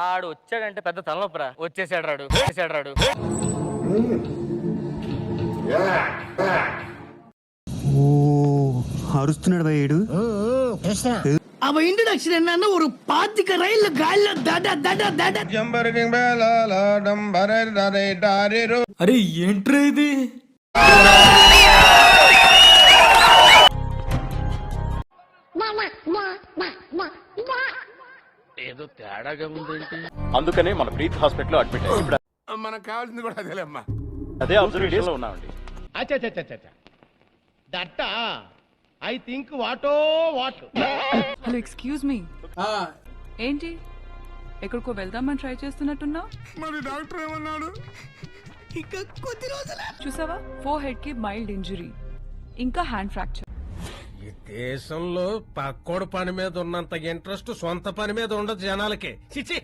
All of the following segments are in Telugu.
ఆడు వచ్చాడంటే పెద్ద తలనొప్పరా. వచ్చేసాడు రాడు. అరుస్తున్నాడు భయ్యుడు. அவன் இன்ட்ரடக்ஷன் என்னன்னா ஒரு பாத்திக்க ரயில்ல கால்ல தட தட தட అరే ఏంట్రా ఇది? ఏదో తేడాగా ఉందేంటి? అందుకనే మన ప్రీత్ హాస్పిటల్ అడ్మిట్ అయ్యి మనకు కావాల్సింది కూడా అదేలేమ్మా. అదే అబ్జర్వేషన్ లో ఉన్నామండి. దట్టా ఐ థింక్ వాటో వాట్. హలో ఎక్స్క్యూజ్ మీ, ఏంటి ఎక్కడికో వెళ్దామని ట్రై చేస్తున్నట్టున్నావు? మరి డాక్టర్ ఏమన్నాడు? ఇంకా కొద్ది రోజులే చూసావా, ఫోర్ హెడ్ కి మైల్డ్ ఇంజురీ, ఇంకా హ్యాండ్ ఫ్రాక్చర్. ఈ దేశంలో పక్కోడు పని మీద ఉన్నంత ఇంట్రెస్ట్ సొంత పని మీద ఉండదు జనాలకి. చిచి,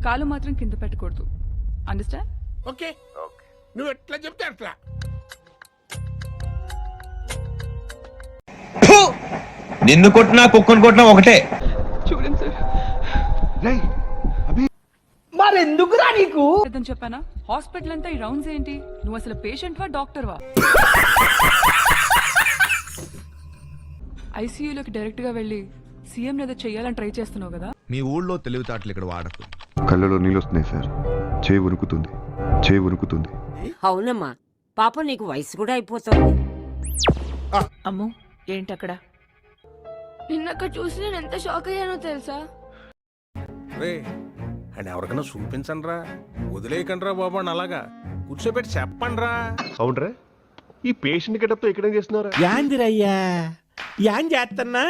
కాలు మాత్రం కింద పెట్టకూడదు, అండర్స్టాండ్? ఓకే, నువ్వు ఎట్లా చెప్తే అట్లా. నిన్ను కొట్టినా కుక్కను కొట్టినా ఒకటే. చూడండి సార్, మరెందుకురా నీకు లేదని చెప్పానా? హాస్పిటల్ అంతా ఈ రౌండ్స్ ఏంటి? నువ్వు అసలు పేషెంట్ వా డాక్టర్ వా? ఐసీయూలోకి డైరెక్ట్ గా వెళ్ళి సీఎం ఏదో చెయ్యాలని ట్రై చేస్తున్నావు కదా? మీ ఊళ్ళో తెలివితేటలు ఇక్కడ వాడకు. కళ్ళలో నీళ్ళు వస్తున్నాయి సార్. చేయి ఉరుకుతుంది. అవునమ్మా, పాప నీకు వయసు కూడా అయిపోతుంది. అమ్మో, ఏంటక్కడ? నిన్నక్కడ చూసి నేను ఎంత షాక్ అయ్యానో తెలుసా? రే అని ఎవరికైనా చూపించండి రా, వదిలేయకండి రా బాబు అని అలాగా కూర్చోబెట్టి చెప్పండి రా. అవునరా, ఈ పేషెంట్ గెటప్ ఇక్కడ చేస్తున్నారా? యాందిరయ్యా యాన్ చేస్తున్నా?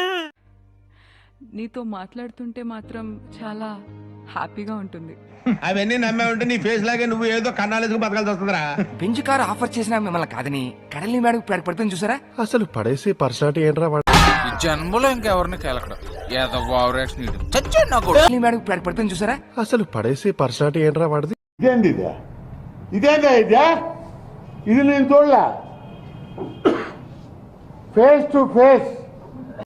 నీతో మాట్లాడుతుంటే మాత్రం చాలా హ్యాపీగా ఉంటుంది. అవన్నీ నమ్మే ఉంటే నీ ఫేస్ లాగే నువ్వు ఏదో కన్నాలేసుకు బతకాల్సి వస్తుందిరా. బెంచ్ కార్ ఆఫర్ చేసినా మిమ్మల్ని కాదని కడల్ని మేడం పడుతుంది చూసారా? అసలు పడేసే పర్సనాలిటీ ఏంట్రా? ఈ జన్మలో ఇంకెవరిని కేలకడం ఏదో ఓవరాక్షన్ చచ్చాడు నాకు. కడల్ని మేడం పడుతుంది చూసారా? అసలు పడేసే పర్సనాలిటీ ఏంట్రా వాడిది? ఇది నేను చూడలే. Face to face